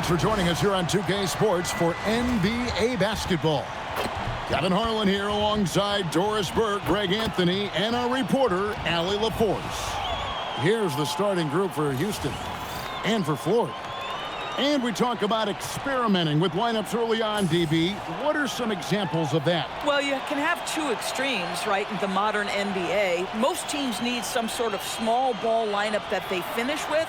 Thanks for joining us here on 2K Sports for NBA basketball. Kevin Harlan here alongside Doris Burke, Greg Anthony, and our reporter, Allie LaForce. Here's the starting group for Houston and for Florida. And we talk about experimenting with lineups early on, DB. What are some examples of that? Well, you can have two extremes, right, in the modern NBA. Most teams need some sort of small ball lineup that they finish with.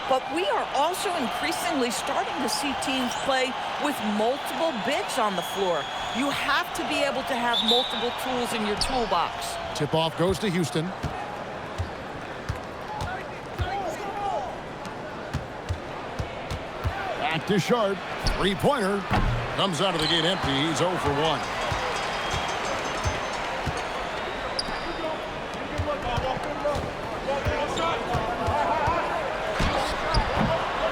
But we are also increasingly starting to see teams play with multiple bigs on the floor. You have to be able to have multiple tools in your toolbox. Tip-off goes to Houston. Back to Sharp. Three-pointer. Comes out of the gate empty. He's 0 for 1.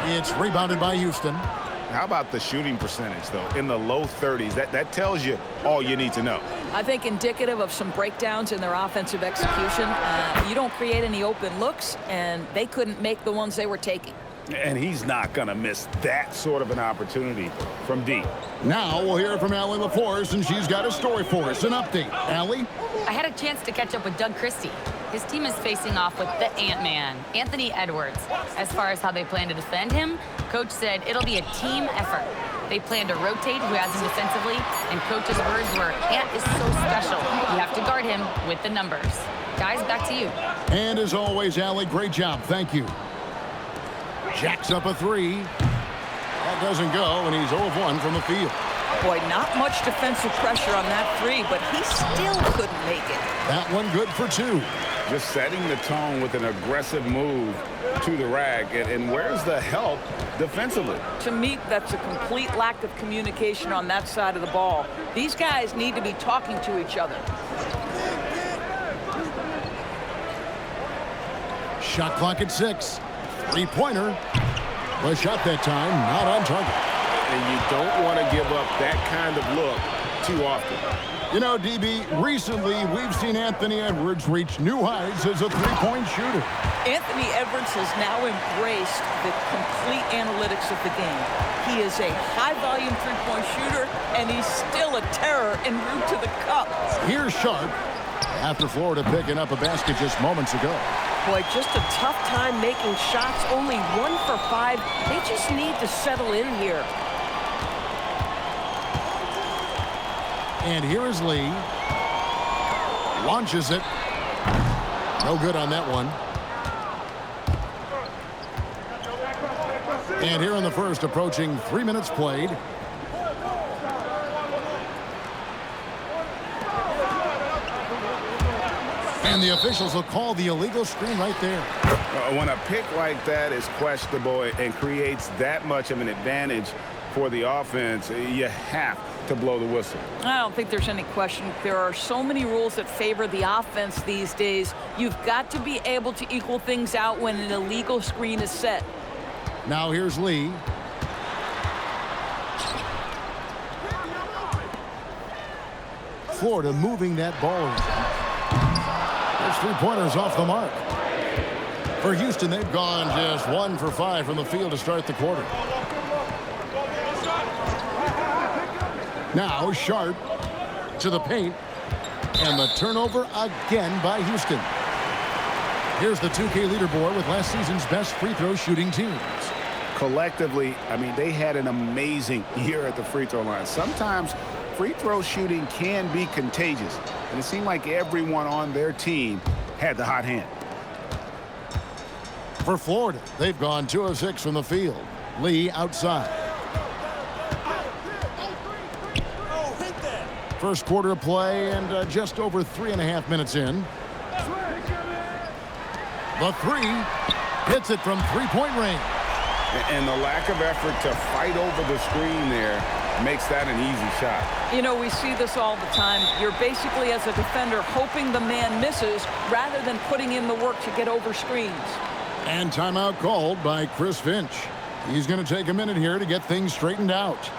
It's rebounded by Houston. How about the shooting percentage, though? In the low 30s. That tells you all you need to know. I think indicative of some breakdowns in their offensive execution. You don't create any open looks, and they couldn't make the ones they were taking. And he's not going to miss that sort of an opportunity from deep. Now we'll hear from Allie LaForce, and she's got a story for us. An update. Allie? I had a chance to catch up with Doug Christie. His team is facing off with the Ant-Man, Anthony Edwards. As far as how they plan to defend him, Coach said it'll be a team effort. They plan to rotate who has him defensively, and Coach's words were, Ant is so special. You have to guard him with the numbers. Guys, back to you. And as always, Allie, great job. Thank you. Jacks up a three. That doesn't go, and he's 0 of 1 from the field. Boy, not much defensive pressure on that three, but he still couldn't make it. That one good for 2. Just setting the tone with an aggressive move to the rack. And where's the help defensively? To me, that's a complete lack of communication on that side of the ball. These guys need to be talking to each other. Shot clock at 6. Three-pointer. Was shot that time, not on target. And you don't want to give up that kind of look too often. You know, DB, recently we've seen Anthony Edwards reach new heights as a three-point shooter. Anthony Edwards has now embraced the complete analytics of the game. He is a high-volume three-point shooter, and he's still a terror en route to the cup. Here's Sharp after Florida picking up a basket just moments ago. Boy, just a tough time making shots. Only 1 for 5. They just need to settle in here. And here is Lee. Launches it. No good on that one. And here in the first, approaching 3 minutes played. And the officials will call the illegal screen right there. When a pick like that is questionable and creates that much of an advantage for the offense, you have to blow the whistle. I don't think there's any question. There are so many rules that favor the offense these days. You've got to be able to equal things out when an illegal screen is set. Now here's Lee. Florida moving that ball around. There's three-pointers off the mark. For Houston, they've gone just 1 for 5 from the field to start the quarter. Now Sharp to the paint. And the turnover again by Houston. Here's the 2K leaderboard with last season's best free throw shooting teams. Collectively, I mean, they had an amazing year at the free throw line. Sometimes free throw shooting can be contagious. And it seemed like everyone on their team had the hot hand. For Florida, they've gone 2 of 6 from the field. Lee outside. First quarter of play and just over 3.5 minutes in. The three hits it from three-point range. And the lack of effort to fight over the screen there makes that an easy shot. You know, we see this all the time. You're basically, as a defender, hoping the man misses rather than putting in the work to get over screens. And timeout called by Chris Finch. He's going to take a minute here to get things straightened out.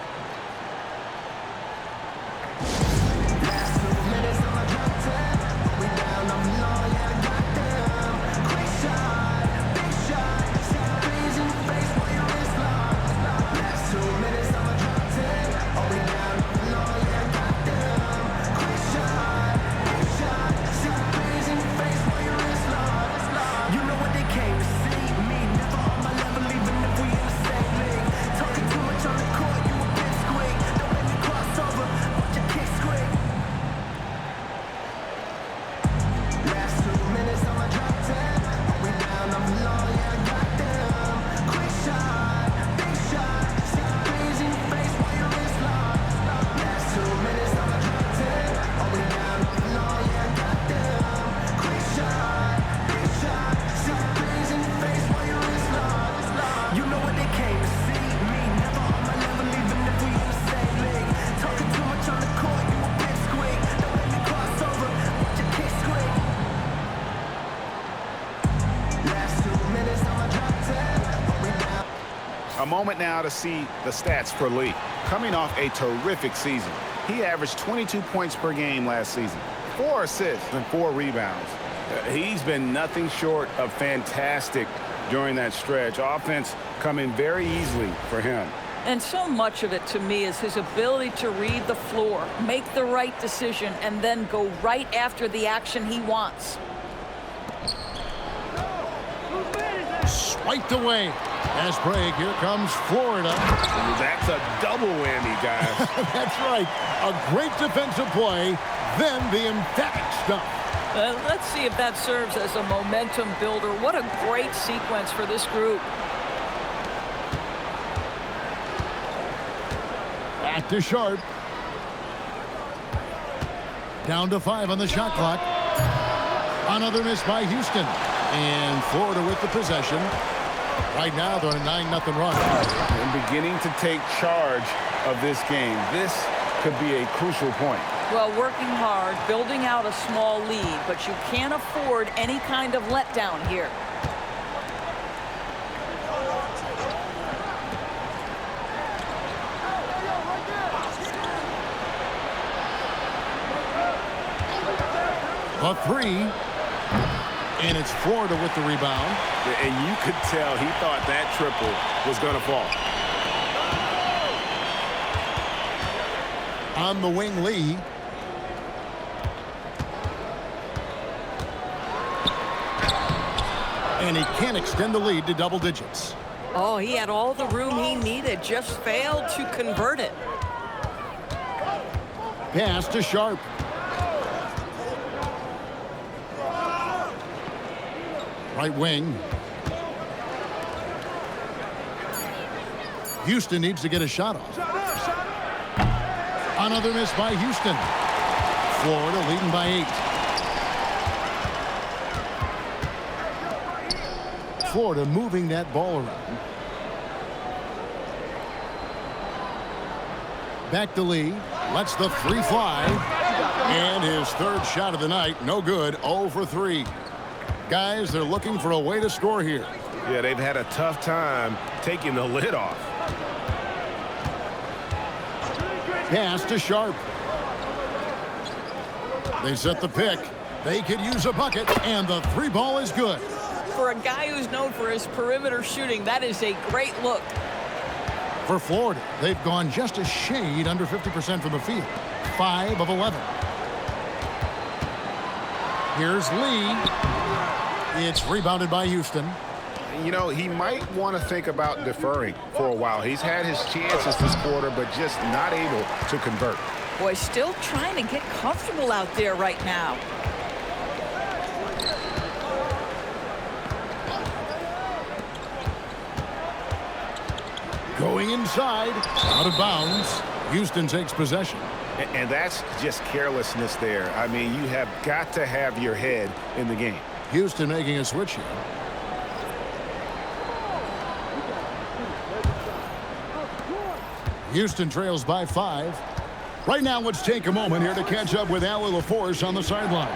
moment now to see the stats for Lee. Coming off a terrific season, he averaged 22 points per game last season, 4 assists and 4 rebounds. He's been nothing short of fantastic during that stretch. Offense coming very easily for him. And so much of it, to me, is his ability to read the floor, make the right decision, and then go right after the action he wants. Swiped away. Pass break. Here comes Florida. That's a double whammy, guys. That's right. A great defensive play, then the emphatic stuff. Let's see if that serves as a momentum builder. What a great sequence for this group. Back to Sharp. Down to 5 on the shot clock. Another miss by Houston. And Florida with the possession. Right now, they're on a 9-0 run. And beginning to take charge of this game. This could be a crucial point. Well, working hard, building out a small lead, but you can't afford any kind of letdown here. A 3. And it's Florida with the rebound. And you could tell he thought that triple was going to fall. On the wing, Lee. And he can't extend the lead to double digits. Oh, he had all the room he needed, just failed to convert it. Pass to Sharp. Right wing. Houston needs to get a shot off. Another miss by Houston. Florida leading by 8. Florida moving that ball around. Back to Lee. Lets the 3 fly. And his third shot of the night. No good. 0 for 3. Guys, they're looking for a way to score here. Yeah, they've had a tough time taking the lid off. Pass to Sharp. They set the pick. They could use a bucket, and the 3 ball is good. For a guy who's known for his perimeter shooting, that is a great look. For Florida, they've gone just a shade under 50% from the field. 5 of 11. Here's Lee. It's rebounded by Houston. You know, he might want to think about deferring for a while. He's had his chances this quarter, but just not able to convert. Boy, still trying to get comfortable out there right now. Going inside, out of bounds. Houston takes possession. And that's just carelessness there. I mean, you have got to have your head in the game. Houston making a switch here. Houston trails by 5. Right now, let's take a moment here to catch up with Allie LaForce on the sideline.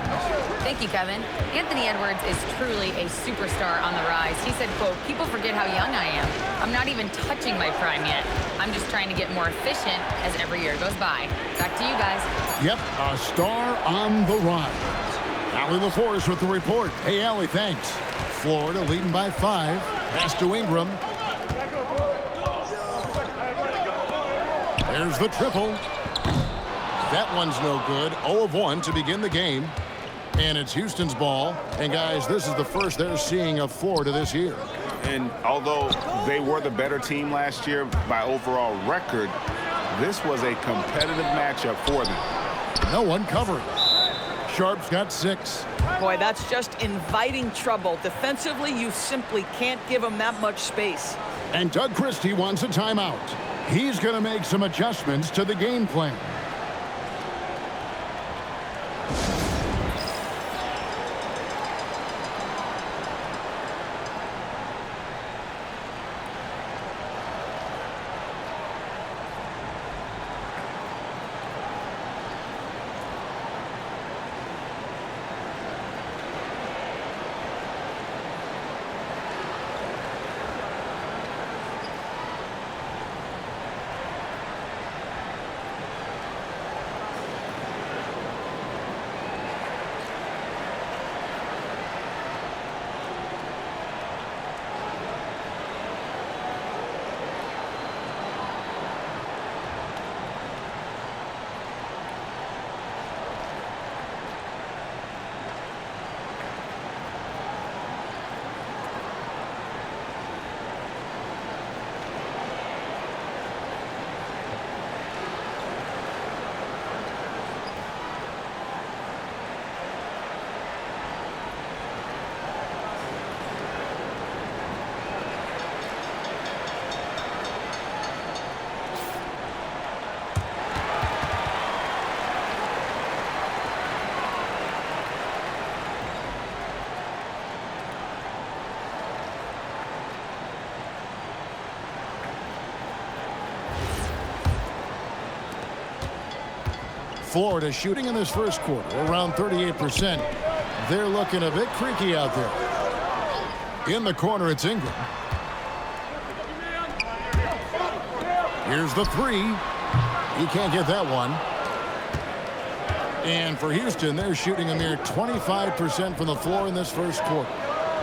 Thank you, Kevin. Anthony Edwards is truly a superstar on the rise. He said, quote, "People forget how young I am. I'm not even touching my prime yet. I'm just trying to get more efficient as every year goes by." Back to you guys. Yep, a star on the rise. Allie LaForce with the report. Hey, Allie, thanks. Florida leading by 5. Pass to Ingram. There's the triple. That one's no good. 0 of 1 to begin the game. And it's Houston's ball. And, guys, this is the first they're seeing of Florida this year. And although they were the better team last year by overall record, this was a competitive matchup for them. No one covering. Sharp's got 6. Boy, that's just inviting trouble. Defensively, you simply can't give him that much space. And Doug Christie wants a timeout. He's going to make some adjustments to the game plan. Florida shooting in this first quarter around 38%. They're looking a bit creaky out there. In the corner, it's Ingram. Here's the three. He can't get that one. And for Houston, they're shooting a mere 25% from the floor in this first quarter.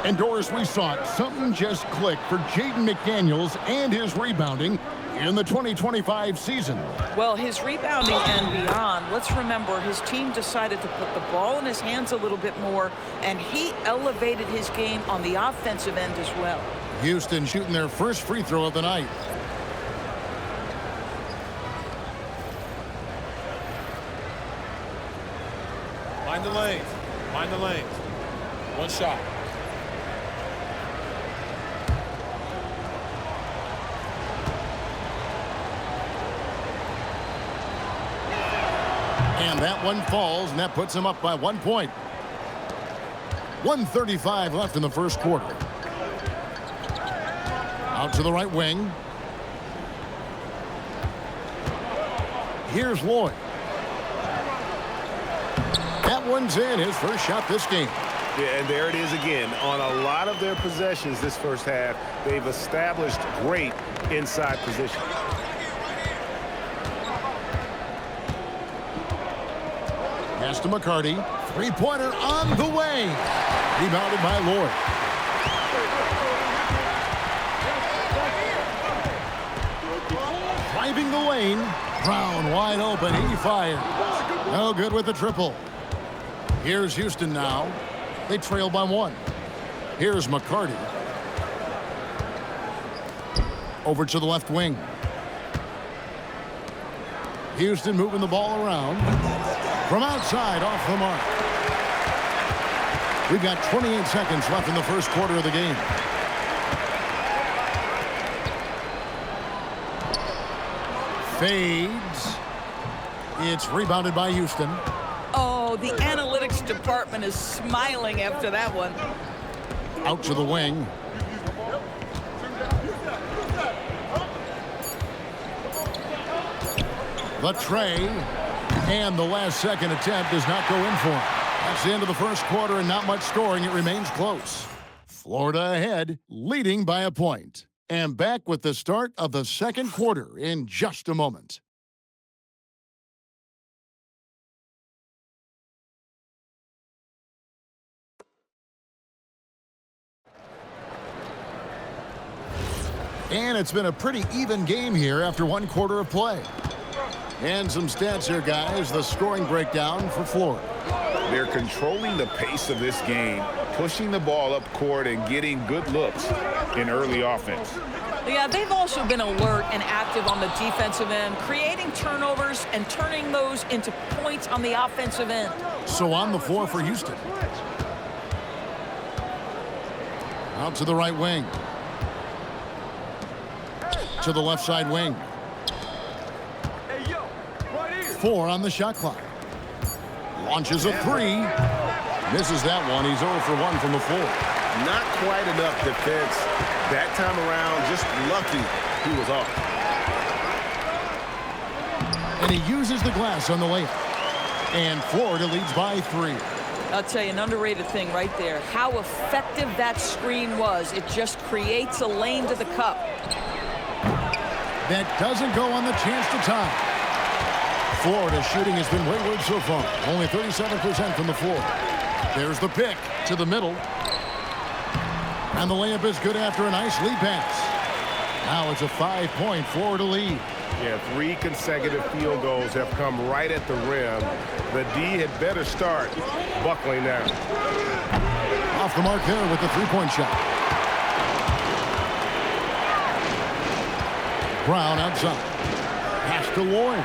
And Doris, we saw it. Something just clicked for Jaden McDaniels and his rebounding in the 2025 season. Well, his rebounding and beyond, let's remember his team decided to put the ball in his hands a little bit more, and he elevated his game on the offensive end as well. Houston shooting their first free throw of the night. Mind the lanes. Mind the lanes. One shot. And that one falls, and that puts him up by 1 point. 1:35 left in the first quarter. Out to the right wing. Here's Lloyd. That one's in, his first shot this game. Yeah, and there it is again. On a lot of their possessions this first half, they've established great inside position. Pass to McCarty. Three-pointer on the way. Rebounded by Lloyd. Driving the lane. Brown wide open. He fired. No good with the triple. Here's Houston now. They trail by 1. Here's McCarty. Over to the left wing. Houston moving the ball around. From outside, off the mark. We've got 28 seconds left in the first quarter of the game. Fades. It's rebounded by Houston. Oh, the analytics department is smiling after that one. Out to the wing. The tray. And the last second attempt does not go in for him. That's the end of the first quarter and not much scoring. It remains close. Florida ahead, leading by a point. And back with the start of the second quarter in just a moment. And it's been a pretty even game here after 1 quarter of play. And some stats here, guys. The scoring breakdown for Florida. They're controlling the pace of this game, pushing the ball up court and getting good looks in early offense. Yeah, they've also been alert and active on the defensive end, creating turnovers and turning those into points on the offensive end. So on the floor for Houston. Out to the right wing. To the left side wing. 4 on the shot clock. Launches a 3. Misses that one. He's 0 for 1 from the floor. Not quite enough defense that time around. Just lucky he was off. And he uses the glass on the layup. And Florida leads by 3. I'll tell you, an underrated thing right there. How effective that screen was. It just creates a lane to the cup. That doesn't go on the chance to tie. Florida's shooting has been wayward so far. Only 37% from the floor. There's the pick to the middle. And the layup is good after a nice lead pass. Now it's a 5-point Florida lead. Yeah, 3 consecutive field goals have come right at the rim. The D had better start buckling down. Off the mark there with the 3-point shot. Brown outside. Pass to Lloyd.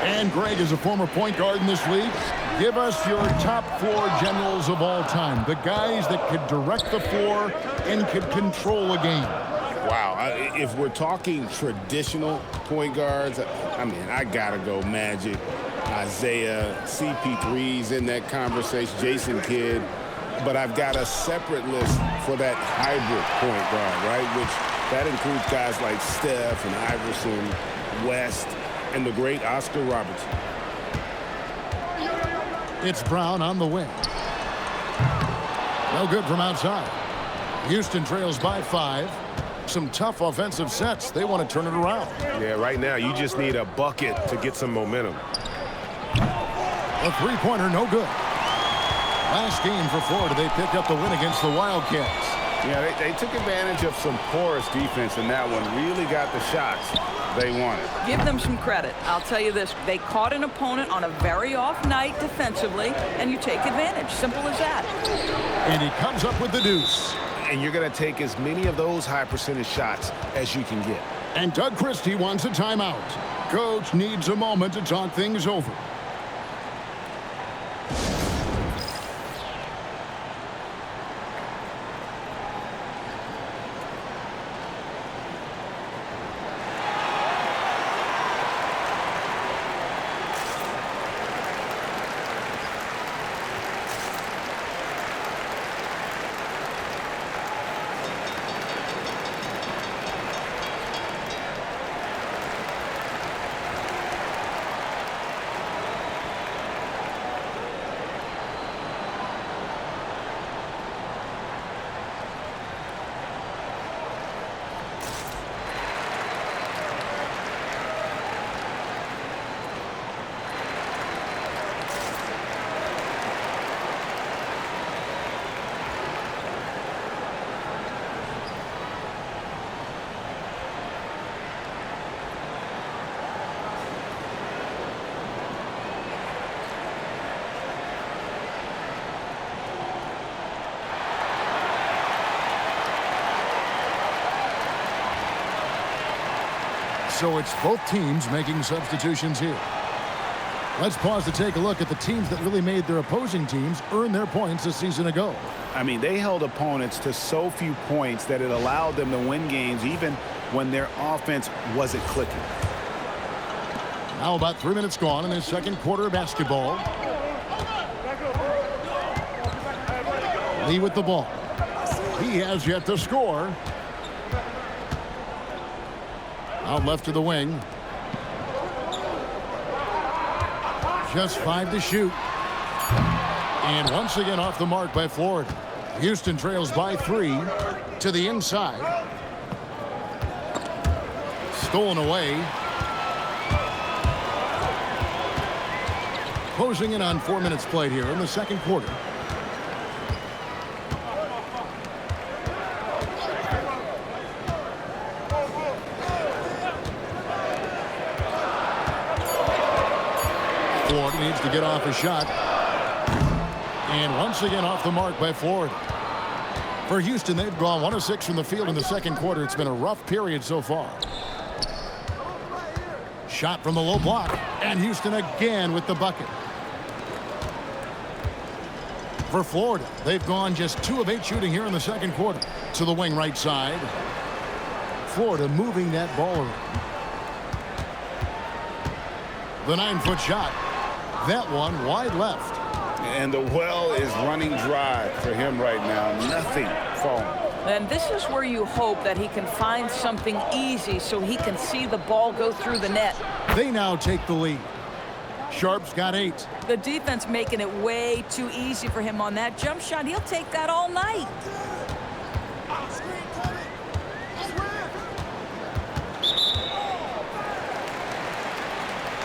And Greg is a former point guard in this league. Give us your top 4 generals of all time. The guys that could direct the floor and could control a game. Wow, if we're talking traditional point guards, I mean, I gotta go Magic, Isaiah, CP3's in that conversation, Jason Kidd. But I've got a separate list for that hybrid point guard, right? Which that includes guys like Steph and Iverson, West, and the great Oscar Robertson. It's Brown on the wing. No good from outside. Houston trails by 5. Some tough offensive sets. They want to turn it around. Yeah, right now you just need a bucket to get some momentum. A three-pointer, no good. Last game for Florida, they picked up the win against the Wildcats. Yeah, they took advantage of some porous defense in that one. Really got the shots they wanted. Give them some credit. I'll tell you this. They caught an opponent on a very off night defensively, and you take advantage. Simple as that. And he comes up with the deuce. And you're going to take as many of those high percentage shots as you can get. And Doug Christie wants a timeout. Coach needs a moment to talk things over. So it's both teams making substitutions here. Let's pause to take a look at the teams that really made their opposing teams earn their points a season ago. I mean, they held opponents to so few points that it allowed them to win games even when their offense wasn't clicking. Now about 3 minutes gone in this second quarter of basketball. Lee with the ball. He has yet to score. Out left to the wing. Just 5 to shoot. And once again off the mark by Florida. Houston trails by 3 to the inside. Stolen away. Closing in on 4 minutes played here in the second quarter. Florida needs to get off a shot. And once again off the mark by Florida. For Houston, they've gone 1 of 6 from the field in the second quarter. It's been a rough period so far. Shot from the low block. And Houston again with the bucket. For Florida, they've gone just 2 of 8 shooting here in the second quarter. To the wing right side. Florida moving that ball around. The 9-foot shot. That one wide left. And the well is running dry for him right now. Nothing falling. And this is where you hope that he can find something easy so he can see the ball go through the net. They now take the lead. Sharp's got 8. The defense making it way too easy for him on that jump shot. He'll take that all night.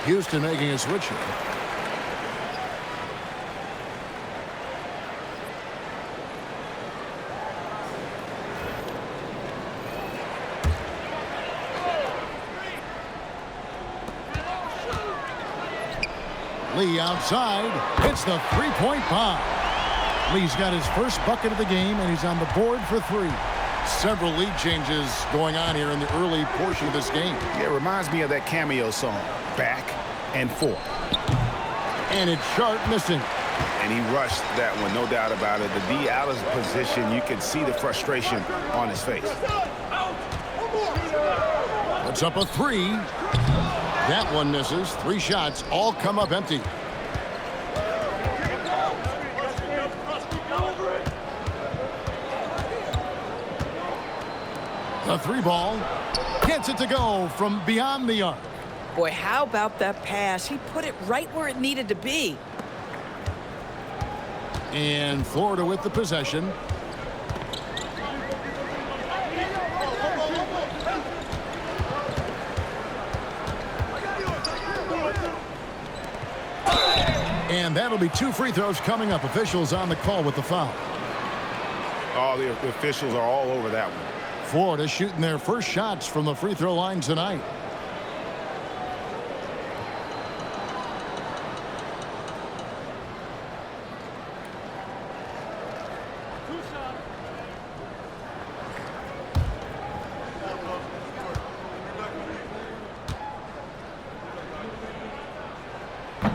Houston making a switch here. Lee outside. Hits the three-point bomb. Lee's got his first bucket of the game, and he's on the board for 3. Several lead changes going on here in the early portion of this game. Yeah, it reminds me of that cameo song, Back and Forth. And it's Sharp missing. And he rushed that one, no doubt about it. The D out of position, you can see the frustration on his face. Puts up a 3. That one misses. 3 shots, all come up empty. The three ball. Gets it to go from beyond the arc. Boy, how about that pass? He put it right where it needed to be. And Florida with the possession. And that'll be 2 free throws coming up. Officials on the call with the foul. Oh, the officials are all over that one. Florida shooting their first shots from the free throw line tonight.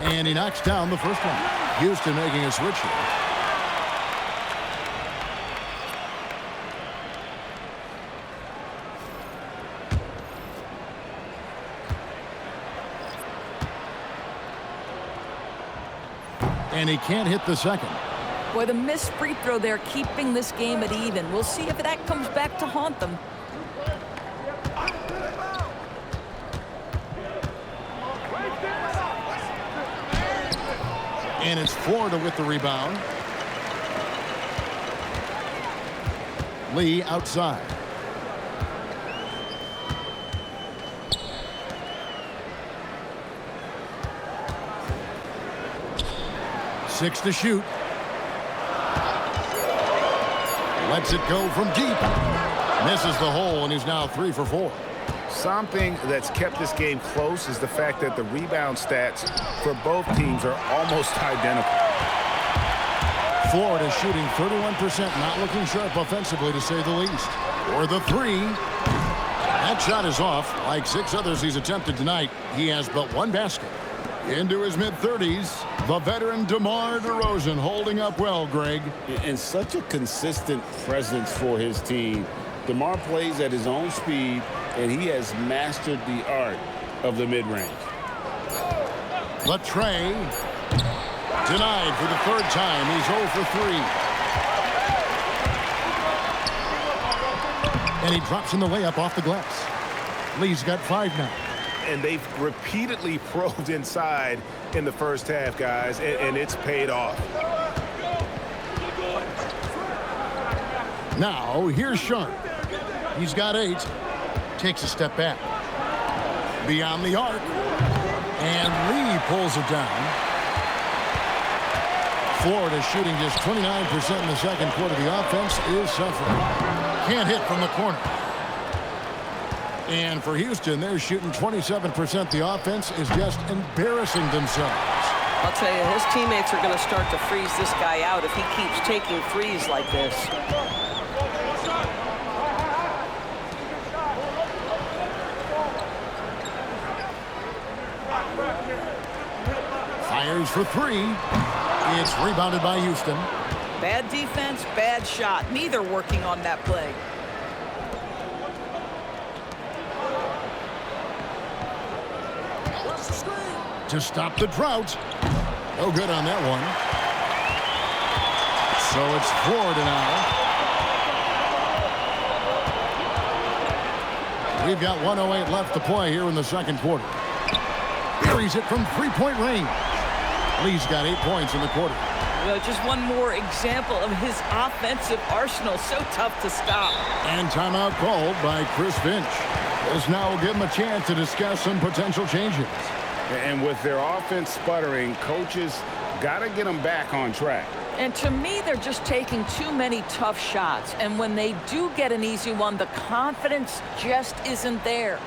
And he knocks down the first one. Houston making a switch here. And he can't hit the second. Boy, the missed free throw there keeping this game at even. We'll see if that comes back to haunt them. And it's Florida with the rebound. Lee outside. Six to shoot. Lets it go from deep. Misses the hole, and he's now 3 for 4. Something that's kept this game close is the fact that the rebound stats for both teams are almost identical. Florida shooting 31%, not looking sharp offensively, to say the least. Or the three. That shot is off. Like 6 others he's attempted tonight, he has but 1 basket. Into his mid-30s, the veteran DeMar DeRozan holding up well, Greg. And such a consistent presence for his team. DeMar plays at his own speed, and he has mastered the art of the mid-range. Latrey denied for the 3rd time. He's 0 for 3. And he drops in the layup off the glass. Lee's got 5 now. And they've repeatedly probed inside in the first half, guys, and it's paid off. Now, here's Sharp. He's got 8. Takes a step back. Beyond the arc. And Lee pulls it down. Florida shooting just 29% in the second quarter. The offense is suffering. Can't hit from the corner. And for Houston, they're shooting 27%. The offense is just embarrassing themselves. I'll tell you, his teammates are going to start to freeze this guy out if he keeps taking threes like this. Fires for 3. It's rebounded by Houston. Bad defense, bad shot. Neither working on that play. To stop the drought. No good on that one. So it's Florida now. We've got 1:08 left to play here in the second quarter. Buries it from 3-point range. Lee's got 8 points in the quarter. Well, just one more example of his offensive arsenal. So tough to stop. And timeout called by Chris Finch. This now will give him a chance to discuss some potential changes. And with their offense sputtering, coaches got to get them back on track. And to me, they're just taking too many tough shots. And when they do get an easy one, the confidence just isn't there.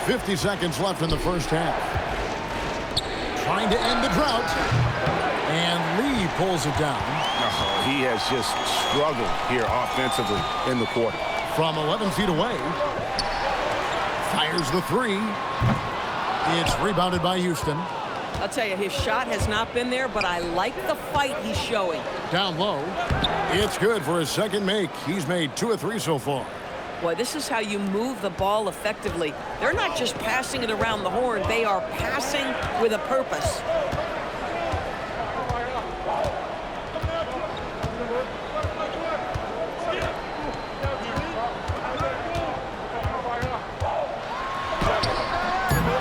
50 seconds left in the first half. Trying to end the drought. And Lee pulls it down. Oh, he has just struggled here offensively in the quarter. From 11 feet away. Fires the three. It's rebounded by Houston. I'll tell you, his shot has not been there, but I like the fight he's showing. Down low. It's good for his second make. He's made 2 of 3 so far. Boy, this is how you move the ball effectively. They're not just passing it around the horn. They are passing with a purpose.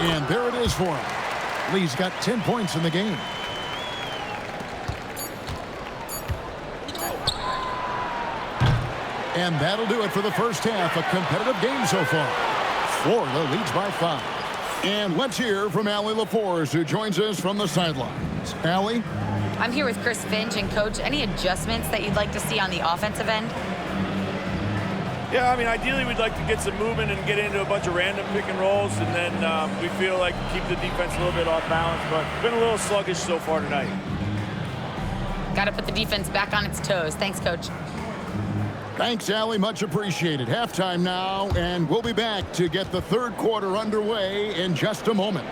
And there it is for him. Lee's got 10 points in the game. And that'll do it for the first half. A competitive game so far. Florida leads by 5. And let's hear from Allie LaForce, who joins us from the sidelines. Allie? I'm here with Chris Finch. And, Coach, any adjustments that you'd like to see on the offensive end? Yeah, I mean, ideally we'd like to get some movement and get into a bunch of random pick and rolls, and then we feel like keep the defense a little bit off balance, but it's been a little sluggish so far tonight. Got to put the defense back on its toes. Thanks, Coach. Thanks, Allie. Much appreciated. Halftime now, and we'll be back to get the third quarter underway in just a moment.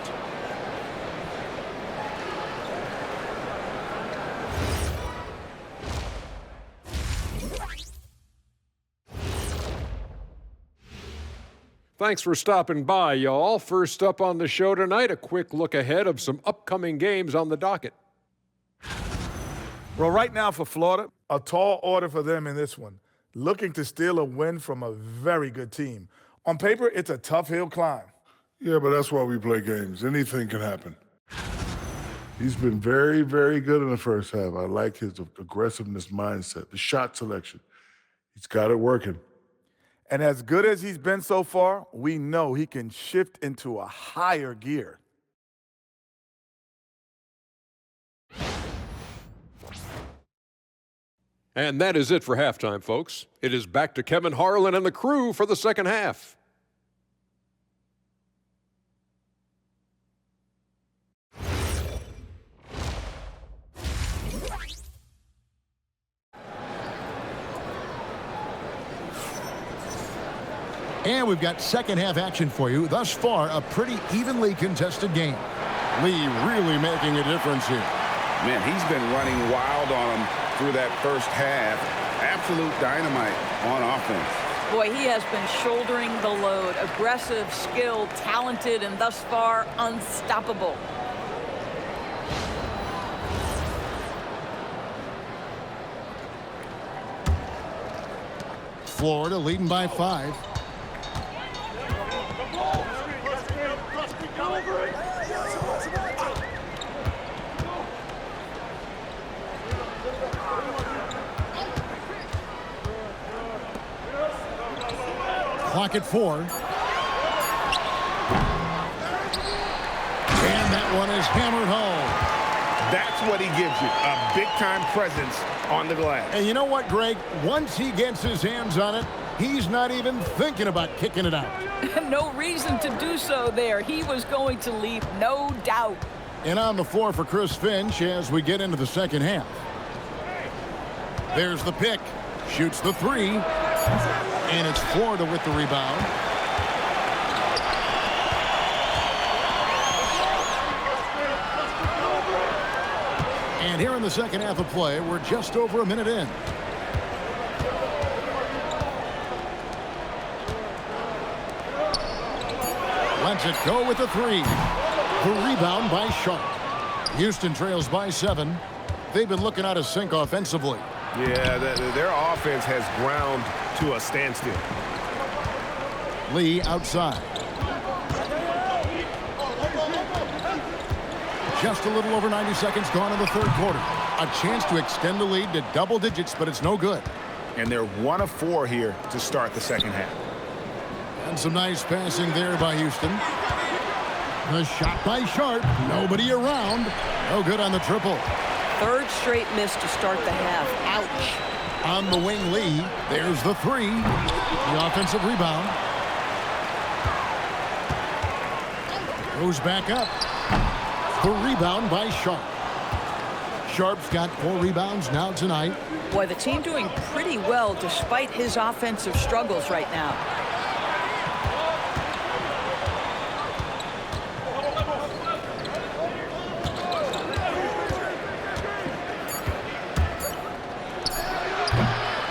Thanks for stopping by, y'all. First up on the show tonight, a quick look ahead of some upcoming games on the docket. Well, right now for Florida, a tall order for them in this one, looking to steal a win from a very good team. On paper, it's a tough hill climb. Yeah, but that's why we play games. Anything can happen. He's been very, very good in the first half. I like his aggressiveness mindset, the shot selection. He's got it working. And as good as he's been so far, we know he can shift into a higher gear. And that is it for halftime, folks. It is back to Kevin Harlan and the crew for the second half. And we've got second half action for you. Thus far, a pretty evenly contested game. Lee really making a difference here. Man, he's been running wild on him through that first half. Absolute dynamite on offense. Boy, he has been shouldering the load. Aggressive, skilled, talented, and thus far unstoppable. Florida leading by 5. Clock at 4. And that one is hammered home. That's what he gives you, a big-time presence on the glass. And you know what, Greg? Once he gets his hands on it, he's not even thinking about kicking it out. No reason to do so there. He was going to leave, no doubt. And on the floor for Chris Finch as we get into the second half. There's the pick. Shoots the 3. And it's Florida with the rebound. And here in the second half of play, we're just over a minute in. Lets it go with the 3. The rebound by Sharp. Houston trails by 7. They've been looking out of sync offensively. Yeah, their offense has ground to a standstill. Lee outside. Just a little over 90 seconds gone in the third quarter. A chance to extend the lead to double digits, but it's no good. And they're 1 of 4 here to start the second half. And some nice passing there by Houston. The shot by Sharp. Nobody around. No good on the triple. Third straight miss to start the half. Ouch. On the wing, Lee. There's the 3. The offensive rebound. Goes back up. The rebound by Sharp. Sharp's got 4 rebounds now tonight. Boy, the team doing pretty well despite his offensive struggles right now.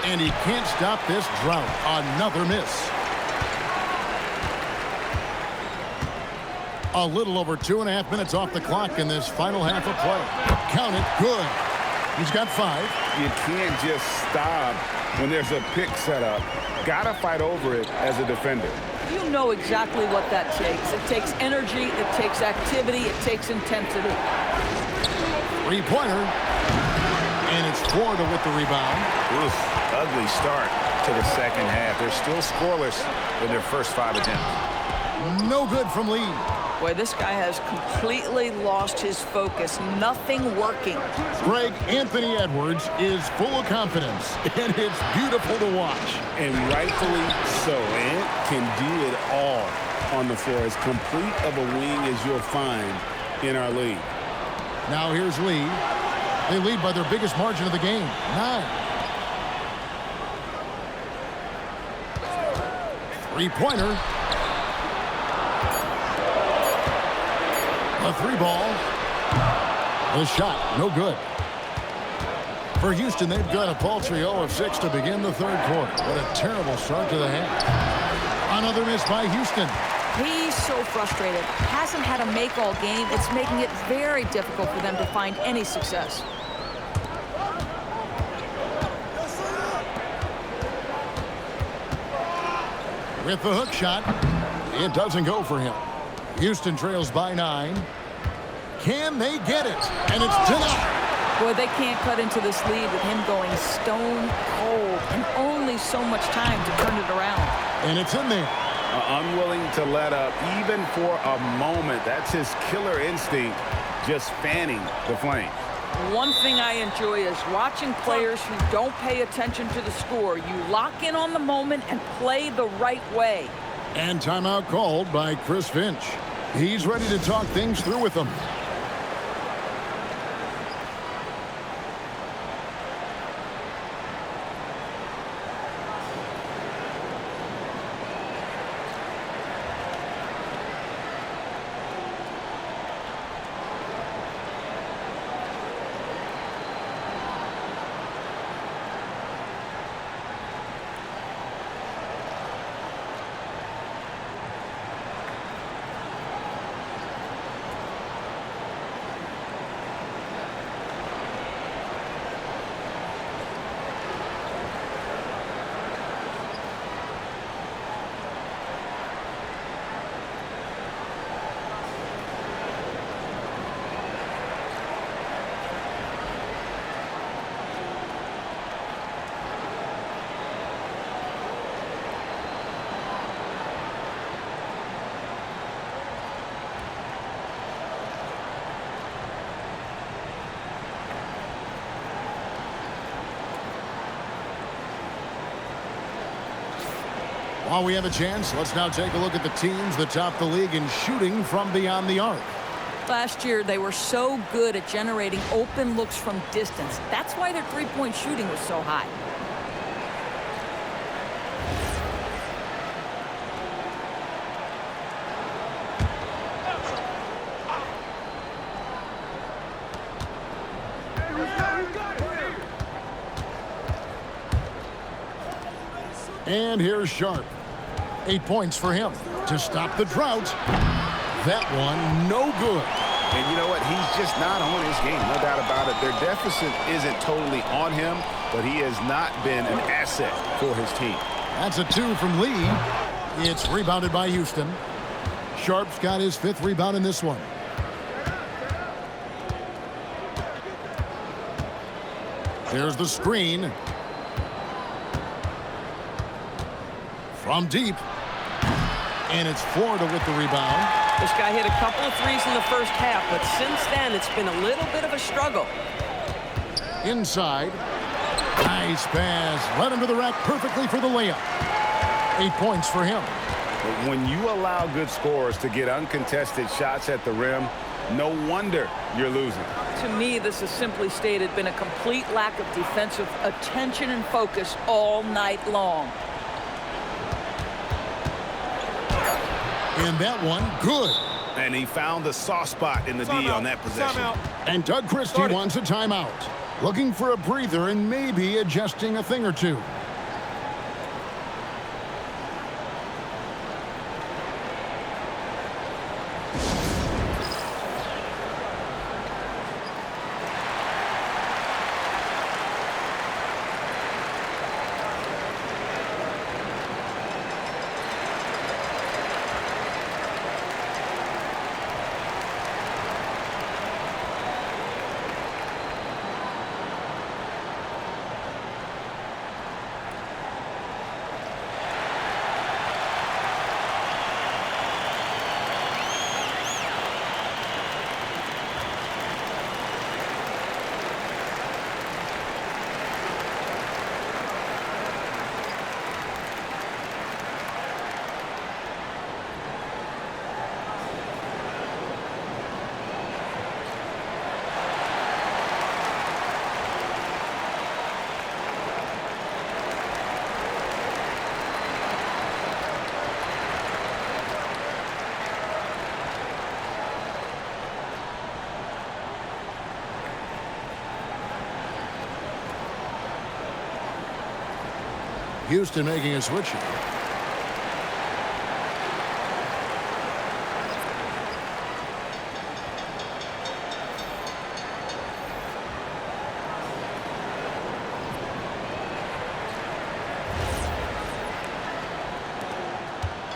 And he can't stop this drought. Another miss. A little over 2.5 minutes off the clock in this final half of play. Count it. Good. He's got 5. You can't just stop when there's a pick set up. Gotta fight over it as a defender. You know exactly what that takes. It takes energy, it takes activity, it takes intensity. 3-pointer. And it's Florida with the rebound. Oof, ugly start to the second half. They're still scoreless in their first 5 attempts. No good from Lee. Boy, this guy has completely lost his focus. Nothing working. Greg Anthony Edwards is full of confidence, and it's beautiful to watch. And rightfully so. Ant can do it all on the floor. As complete of a wing as you'll find in our league. Now here's Lee. They lead by their biggest margin of the game, 9. 3-pointer. A 3-ball. The shot, no good. For Houston, they've got a paltry 0 of 6 to begin the 3rd quarter. What a terrible start to the half. Another miss by Houston. He's so frustrated. Hasn't had a make all game. It's making it very difficult for them to find any success. With the hook shot, it doesn't go for him. Houston trails by 9. Can they get it? And it's denied. Boy, they can't cut into this lead with him going stone cold and only so much time to turn it around. And it's in there. Unwilling to let up even for a moment. That's his killer instinct, just fanning the flame. One thing I enjoy is watching players who don't pay attention to the score. You lock in on the moment and play the right way. And timeout called by Chris Finch. He's ready to talk things through with them. While we have a chance, let's now take a look at the teams that top the league in shooting from beyond the arc. Last year, they were so good at generating open looks from distance. That's why their three-point shooting was so high. And here's Sharp. 8 points for him to stop the drought. That one, no good. And you know what? He's just not on his game, no doubt about it. Their deficit isn't totally on him, but he has not been an asset for his team. That's a 2 from Lee. It's rebounded by Houston. Sharp's got his 5th rebound in this one. There's the screen. From deep. And it's Florida with the rebound. This guy hit a couple of threes in the first half, but since then it's been a little bit of a struggle. Inside. Nice pass. Led him to the rack perfectly for the layup. 8 points for him. But when you allow good scorers to get uncontested shots at the rim, no wonder you're losing. To me, this has simply stated been a complete lack of defensive attention and focus all night long. And that one, good. And he found the soft spot in the D on that possession. And Doug Christie wants a timeout. Looking for a breather and maybe adjusting a thing or two. Houston making a switch here.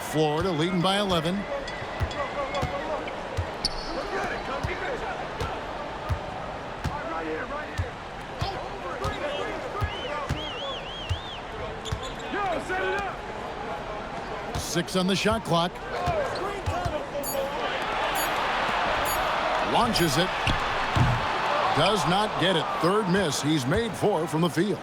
Florida leading by 11. Six on the shot clock. Launches it. Does not get it. Third miss. He's made 4 from the field.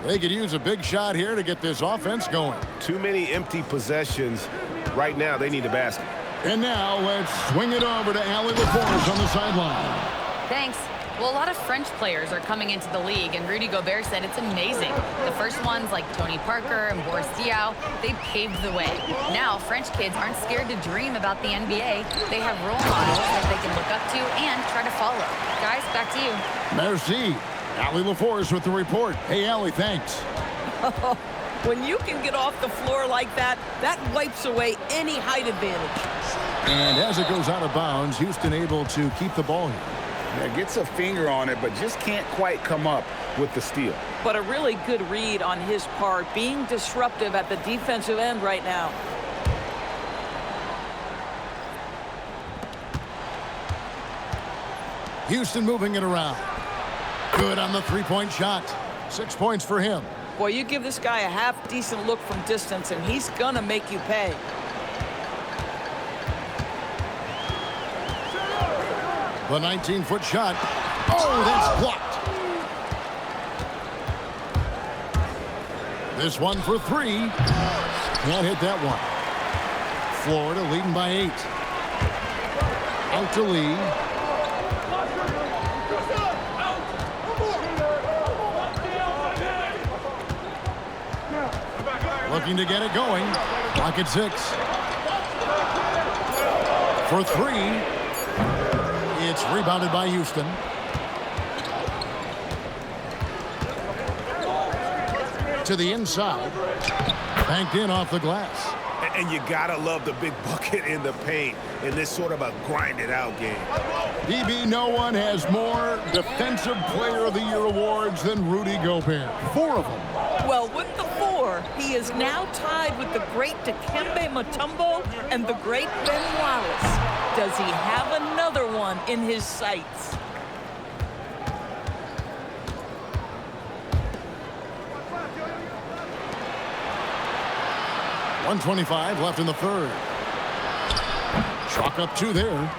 They could use a big shot here to get this offense going. Too many empty possessions. Right now, they need a basket. And now let's swing it over to Allie LaForce on the sideline. Thanks. Well, a lot of French players are coming into the league, and Rudy Gobert said it's amazing. The first ones, like Tony Parker and Boris Diaw, they paved the way. Now, French kids aren't scared to dream about the NBA. They have role models that they can look up to and try to follow. Guys, back to you. Merci. Allie LaForce with the report. Hey, Allie, thanks. When you can get off the floor like that, that wipes away any height advantage. And as it goes out of bounds, Houston able to keep the ball here. Yeah, gets a finger on it, but just can't quite come up with the steal. But a really good read on his part, being disruptive at the defensive end right now. Houston moving it around. Good on the three-point shot. 6 points for him. Boy, you give this guy a half-decent look from distance, and he's going to make you pay. The 19-foot shot. Oh, that's blocked. This one for 3. Can't hit that one. Florida leading by 8. Out to Lee. Looking to get it going. Clock at 6. For 3. It's rebounded by Houston. To the inside. Banked in off the glass. And you gotta love the big bucket in the paint in this sort of a grinded-out game. DB, no one has more Defensive Player of the Year awards than Rudy Gobert. 4 of them. Well, with the 4, he is now tied with the great Dikembe Mutombo and the great Ben Wallace. Does he have another one in his sights? .125 left in the third. Chalk up 2 there.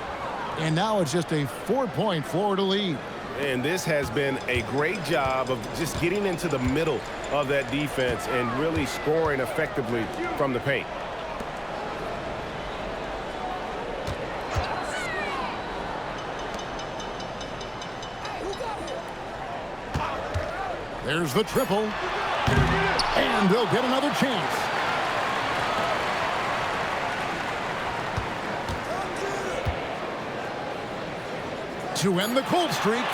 And now it's just a 4-point Florida lead. And this has been a great job of just getting into the middle of that defense and really scoring effectively from the paint. There's the triple. And they'll get another chance. To end the cold streak.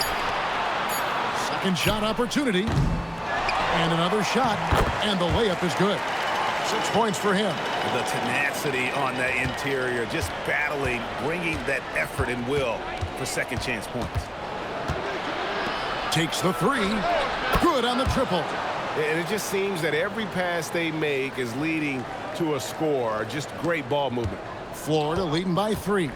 Second shot opportunity. And another shot. And the layup is good. 6 points for him. The tenacity on the interior, just battling, bringing that effort and will for second chance points. Takes the three. Good on the triple. And it just seems that every pass they make is leading to a score. Just great ball movement. Florida leading by 3.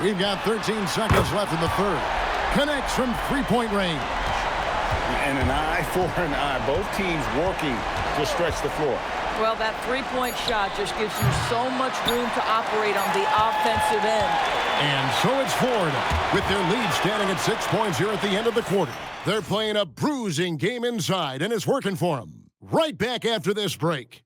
We've got 13 seconds left in the third. Connects from three-point range. And an eye for an eye. Both teams working to stretch the floor. Well, that three-point shot just gives you so much room to operate on the offensive end. And so it's Florida with their lead standing at 6 points here at the end of the quarter. They're playing a bruising game inside, and it's working for them. Right back after this break.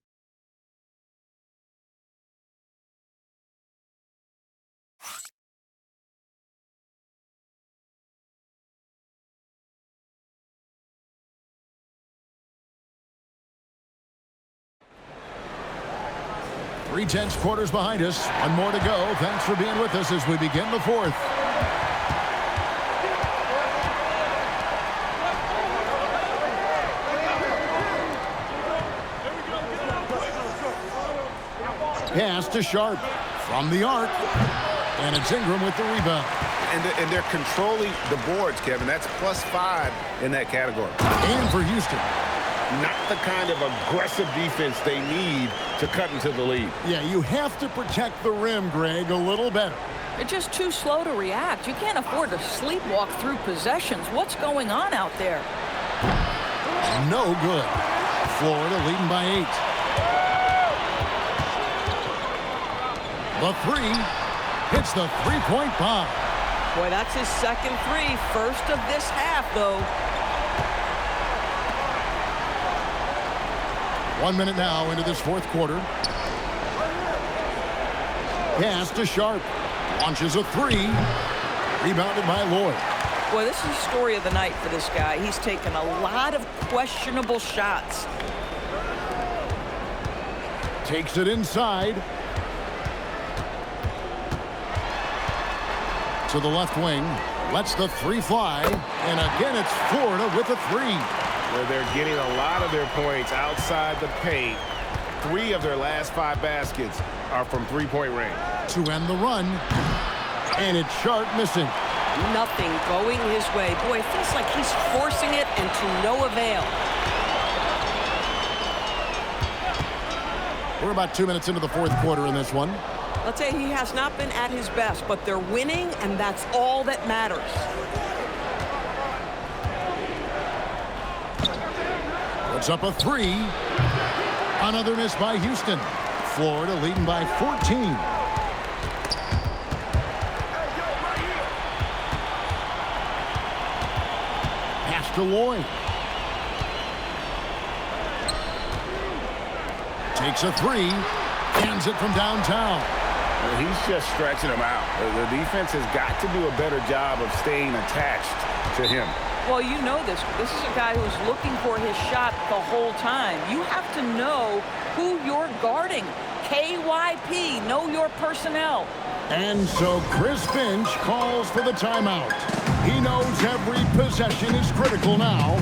Three-tenths quarters behind us. One more to go. Thanks for being with us as we begin the fourth. Pass to Sharp from the arc. And it's Ingram with the rebound. And they're controlling the boards, Kevin. That's +5 in that category. And for Houston. Not the kind of aggressive defense they need to cut into the lead. Yeah, you have to protect the rim, Greg, a little better. They're just too slow to react. You can't afford to sleepwalk through possessions. What's going on out there? No good. Florida leading by 8. The three hits the three-point bomb. Boy, that's his second three. First of this half, though. 1 minute now into this fourth quarter. Pass to Sharp. Launches a three. Rebounded by Lloyd. Boy, this is the story of the night for this guy. He's taken a lot of questionable shots. Takes it inside. To the left wing. Lets the three fly. And again, it's Florida with a three. Where they're getting a lot of their points outside the paint. 3 of their last 5 baskets are from three-point range. To end the run. And it's Sharp missing. Nothing going his way. Boy, it feels like he's forcing it and to no avail. We're about 2 minutes into the fourth quarter in this one. Let's say he has not been at his best, but they're winning, and that's all that matters. Puts up a three. Another miss by Houston. Florida leading by 14. Pass to Lloyd. Takes a three. Hands it from downtown. Well, he's just stretching them out. The defense has got to do a better job of staying attached to him. Well, you know this. This is a guy who's looking for his shot the whole time. You have to know who you're guarding. KYP, know your personnel. And so Chris Finch calls for the timeout. He knows every possession is critical now.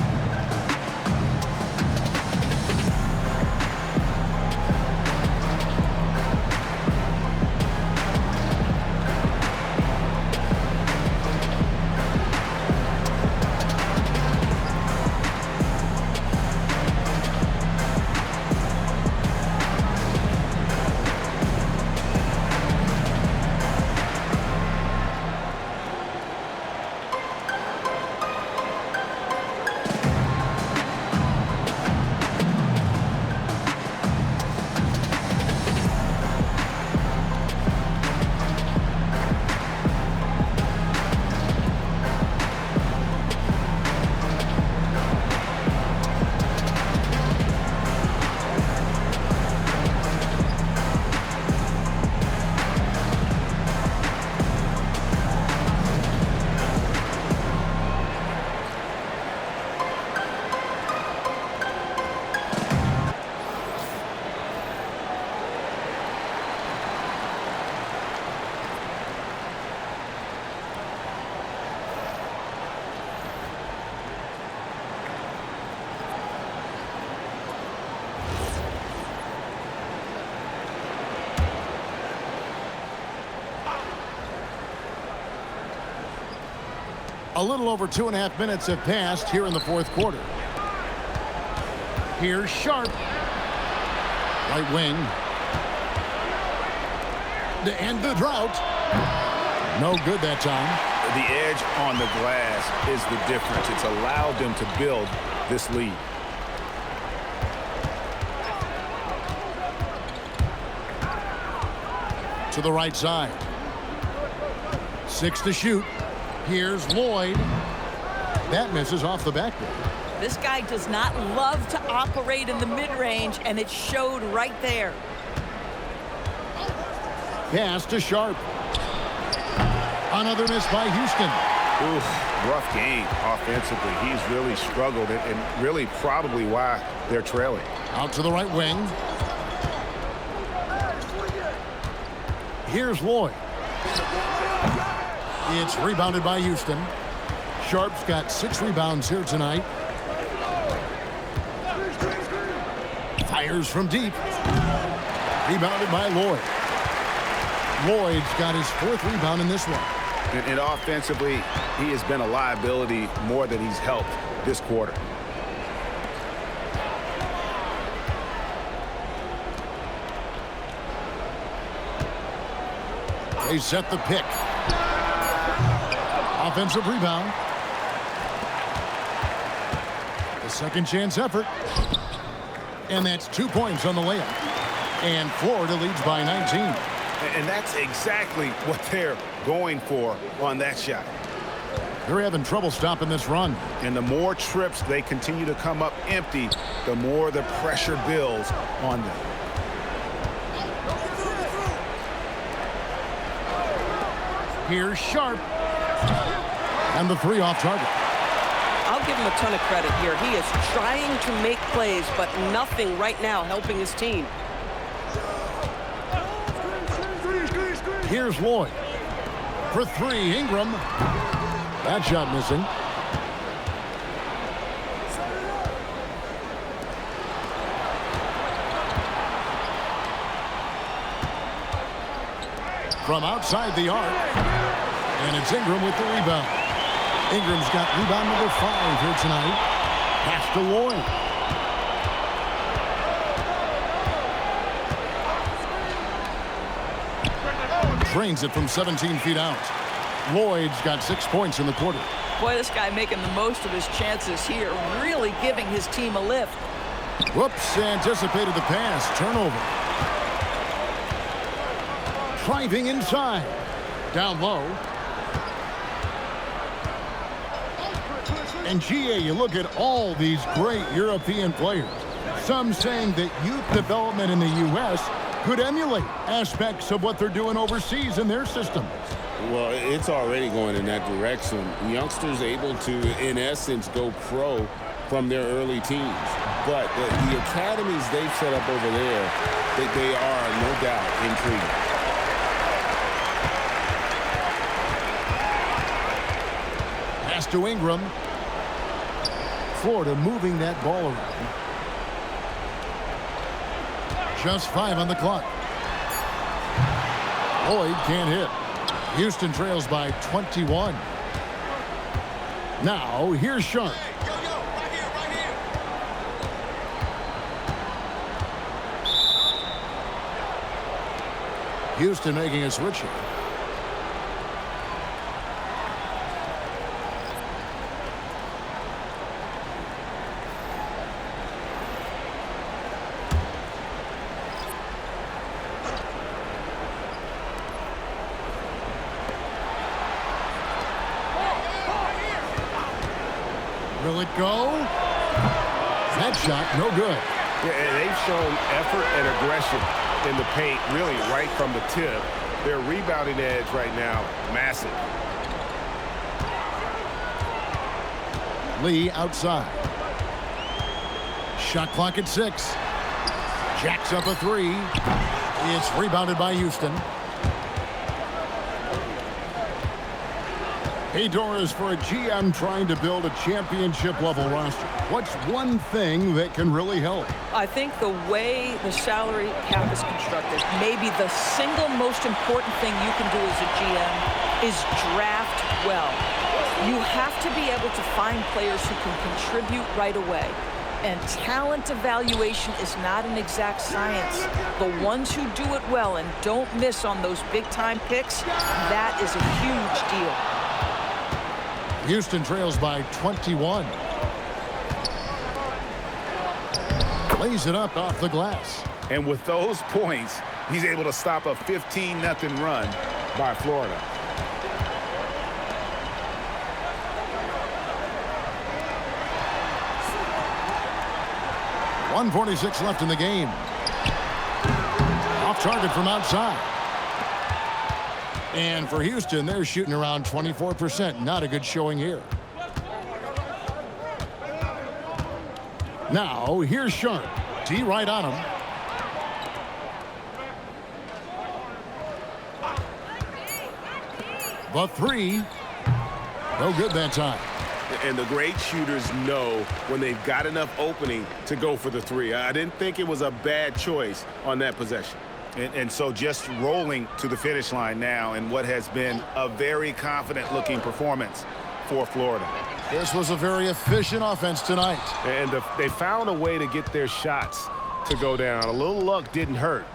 A little over 2.5 minutes have passed here in the fourth quarter. Here's Sharp. Right wing. To end the drought. No good that time. The edge on the glass is the difference. It's allowed them to build this lead. To the right side. 6 to shoot. Here's Lloyd. That misses off the backboard. This guy does not love to operate in the mid-range, and it showed right there. Pass to Sharp. Another miss by Houston. Oof, rough game offensively. He's really struggled, and really probably why they're trailing. Out to the right wing. Here's Lloyd. It's rebounded by Houston. Sharp's got 6 rebounds here tonight. Fires from deep. Rebounded by Lloyd. Lloyd's got his 4th rebound in this one. And offensively, he has been a liability more than he's helped this quarter. They set the pick. Offensive rebound. The second chance effort. And that's 2 points on the layup. And Florida leads by 19. And that's exactly what they're going for on that shot. They're having trouble stopping this run. And the more trips they continue to come up empty, the more the pressure builds on them. Here's Sharp. And the 3 off target. I'll give him a ton of credit here. He is trying to make plays, but nothing right now helping his team. Here's Lloyd. For 3, Ingram. That shot missing. From outside the arc. And it's Ingram with the rebound. Ingram's got rebound number 5 here tonight. Pass to Lloyd. Drains it from 17 feet out. Lloyd's got 6 points in the quarter. Boy, this guy making the most of his chances here, really giving his team a lift. Whoops, anticipated the pass. Turnover. Driving inside. Down low. And GA, you look at all these great European players. Some saying that youth development in the U.S. could emulate aspects of what they're doing overseas in their system. Well, it's already going in that direction. Youngsters able to, in essence, go pro from their early teens. But the academies they've set up over there, they are, no doubt, intriguing. Pass to Ingram. Florida moving that ball around. Just 5 on the clock. Lloyd can't hit. Houston trails by 21. Now, here's Sharp. Houston making a switch here. Will it go? That shot, no good. Yeah, and they've shown effort and aggression in the paint, really right from the tip. Their rebounding edge right now, massive. Lee outside. Shot clock at 6. Jacks up a 3. It's rebounded by Houston. Hey, Doris, for a GM trying to build a championship-level roster, what's one thing that can really help? I think the way the salary cap is constructed, maybe the single most important thing you can do as a GM is draft well. You have to be able to find players who can contribute right away. And talent evaluation is not an exact science. The ones who do it well and don't miss on those big-time picks, that is a huge deal. Houston trails by 21. Lays it up off the glass. And with those points, he's able to stop a 15-0 run by Florida. .146 left in the game. Off target from outside. And for Houston, they're shooting around 24%. Not a good showing here. Now, here's Sharp. T right on him. The three. No good that time. And the great shooters know when they've got enough opening to go for the three. I didn't think it was a bad choice on that possession. And so just rolling to the finish line now in what has been a very confident-looking performance for Florida. This was a very efficient offense tonight. And they found a way to get their shots to go down. A little luck didn't hurt.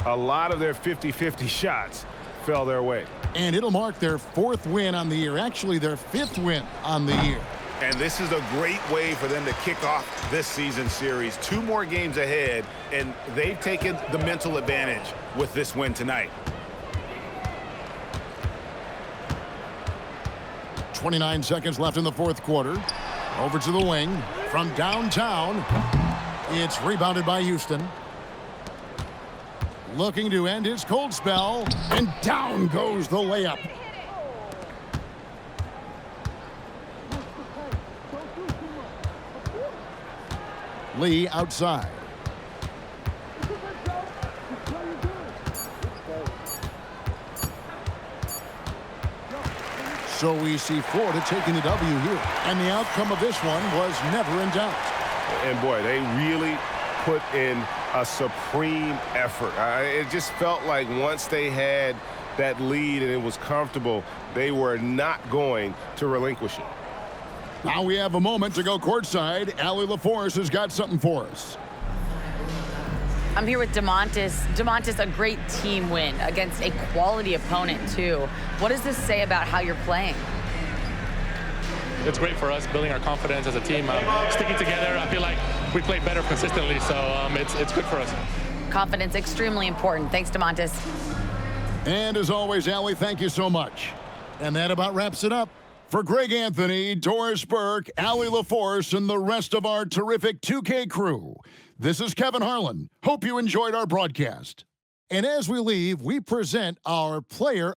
A lot of their 50-50 shots fell their way. And it'll mark their 4th win on the year. Actually, their 5th win on the year. And this is a great way for them to kick off this season series. 2 more games ahead, and they've taken the mental advantage with this win tonight. 29 seconds left in the 4th quarter. Over to the wing. From downtown, it's rebounded by Houston. Looking to end his cold spell, and down goes the layup. Lee outside. So we see Florida taking the W here. And the outcome of this one was never in doubt. And boy, they really put in a supreme effort. It just felt like once they had that lead and it was comfortable, they were not going to relinquish it. Now we have a moment to go courtside. Allie LaForce has got something for us. I'm here with DeMontis. DeMontis, a great team win against a quality opponent, too. What does this say about how you're playing? It's great for us, building our confidence as a team. Sticking together, I feel like we play better consistently, so it's good for us. Confidence, extremely important. Thanks, DeMontis. And as always, Allie, thank you so much. And that about wraps it up. For Greg Anthony, Doris Burke, Allie LaForce, and the rest of our terrific 2K crew, this is Kevin Harlan. Hope you enjoyed our broadcast. And as we leave, we present our player